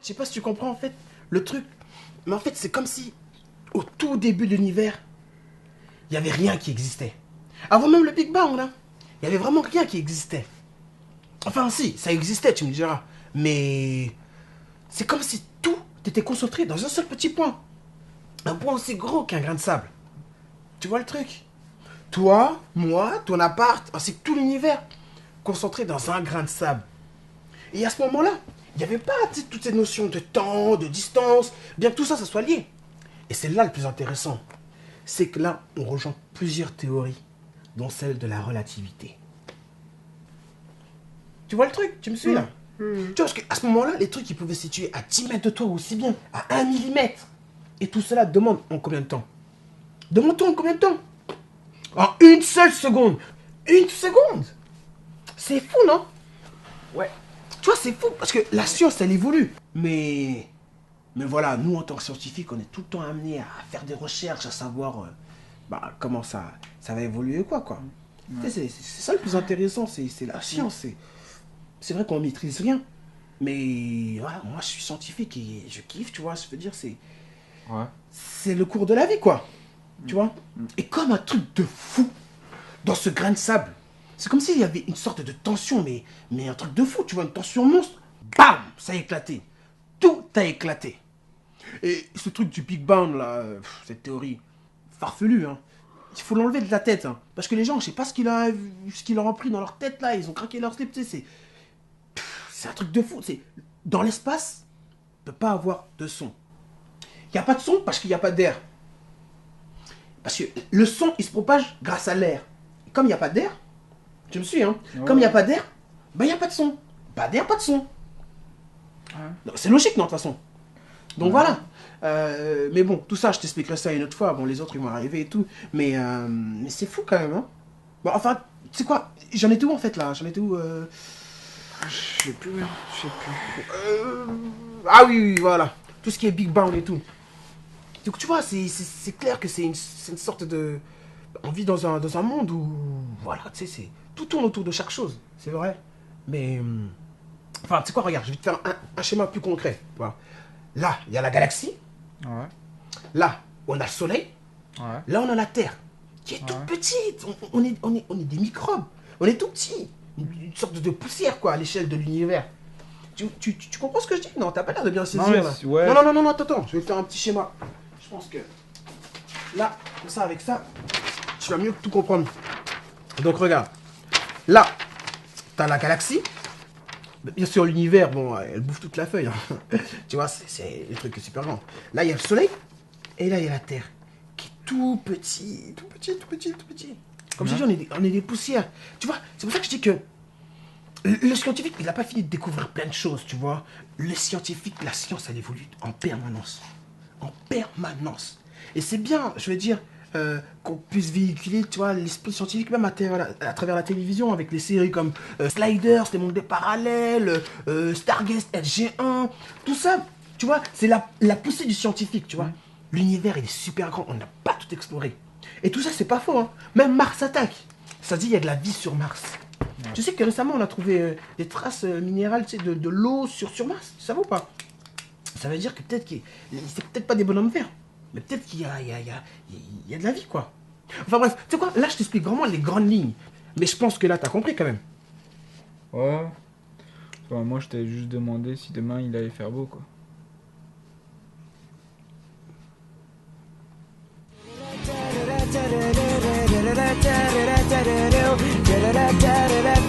Je sais pas si tu comprends en fait le truc. Mais en fait, c'est comme si, au tout début de l'univers, il n'y avait rien qui existait. Avant même le Big Bang, là, il n'y avait vraiment rien qui existait. Enfin, si, ça existait, tu me diras. Mais c'est comme si tout était concentré dans un seul petit point. Un point aussi gros qu'un grain de sable. Tu vois le truc? Toi, moi, ton appart, ainsi que tout l'univers, concentré dans un grain de sable. Et à ce moment-là, il n'y avait pas toutes ces notions de temps, de distance, bien que tout ça, ça soit lié. Et c'est là le plus intéressant. C'est que là, on rejoint plusieurs théories, dont celle de la relativité. Tu vois le truc? Tu me suis là? Tu vois, parce qu'à ce moment-là, les trucs, ils pouvaient se situer à 10 mètres de toi, aussi bien à 1 millimètre. Et tout cela demande en combien de temps? Demande-toi en combien de temps? En une seule seconde. Une seconde. C'est fou, non? Ouais. Tu vois, c'est fou, parce que la science, elle évolue. Mais voilà, nous, en tant que scientifiques, on est tout le temps amenés à faire des recherches, à savoir comment ça va évoluer, quoi. Ouais. C'est ça le plus intéressant, c'est la science. C'est vrai qu'on ne maîtrise rien. Mais voilà, moi, je suis scientifique et je kiffe, tu vois. Je veux dire, Ouais. c'est le cours de la vie, quoi. Tu vois. Et comme un truc de fou, dans ce grain de sable, c'est comme s'il y avait une sorte de tension, mais un truc de fou, tu vois, une tension monstre. Bam, ça a éclaté. Tout a éclaté. Et ce truc du Big Bang, là, cette théorie farfelue, hein, il faut l'enlever de la tête. Hein, parce que les gens, je sais pas ce qu'ils leur ont pris dans leur tête, là, ils ont craqué leur slip, tu sais, c'est un truc de fou. Dans l'espace, il ne peut pas avoir de son. Il n'y a pas de son parce qu'il n'y a pas d'air. Parce que le son, il se propage grâce à l'air. Comme il n'y a pas d'air, tu me suis, hein? Ouais. Comme il n'y a pas d'air, ben il n'y a pas de son. Pas d'air, pas de son. Ouais. C'est logique, non, de toute façon. Donc ouais. Voilà. Mais bon, tout ça, je t'expliquerai ça une autre fois. Bon, les autres, ils vont arriver et tout. Mais c'est fou quand même, hein? Bon, enfin, tu sais quoi? J'en étais où en fait là? J'en étais où Je sais plus. Ah oui, voilà. Tout ce qui est Big Bang et tout. Donc tu vois, c'est clair que c'est une sorte de... On vit dans un monde où... Voilà, tu sais, tout tourne autour de chaque chose. C'est vrai. Mais... Enfin, tu sais quoi, regarde, je vais te faire un schéma plus concret. Voilà. Là, il y a la galaxie. Ouais. Là, on a le Soleil. Ouais. Là, on a la Terre, qui est toute petite. On est des microbes. On est tout petit. Une sorte de poussière, quoi, à l'échelle de l'univers. Tu comprends ce que je dis? Non, t'as pas l'air de bien saisir, là. Ouais. Non, attends. Je vais faire un petit schéma. Je pense que... Là, comme ça, avec ça, tu vas mieux tout comprendre. Donc, regarde. Là, t'as la galaxie. Bien sûr, l'univers, bon, elle bouffe toute la feuille. Hein. Tu vois, c'est des trucs super grands. Là, il y a le Soleil. Et là, il y a la Terre. Qui est tout petit. Comme je dis, on est des poussières. Tu vois, c'est pour ça que je dis que le scientifique, il n'a pas fini de découvrir plein de choses, tu vois. Le scientifique, la science, elle évolue en permanence. En permanence. Et c'est bien, je veux dire, qu'on puisse véhiculer, tu vois, l'esprit scientifique, même à travers la télévision, avec les séries comme Sliders, Les Mondes des Parallèles, Stargate SG1, tout ça, tu vois, c'est la poussée du scientifique, tu vois. L'univers, il est super grand, on n'a pas tout exploré. Et tout ça, c'est pas faux, hein. Même Mars attaque. Ça dit, il y a de la vie sur Mars. Ouais. Tu sais que récemment, on a trouvé des traces minérales, tu sais, de l'eau sur Mars. Tu savais ou pas? Ça veut dire que peut-être c'est peut-être pas des bonhommes verts, mais peut-être qu'il y a de la vie, quoi. Enfin bref, tu sais quoi? Là, je t'explique vraiment les grandes lignes. Mais je pense que là, t'as compris quand même. Ouais. Enfin, moi, je t'avais juste demandé si demain, il allait faire beau, quoi. Da da da da da da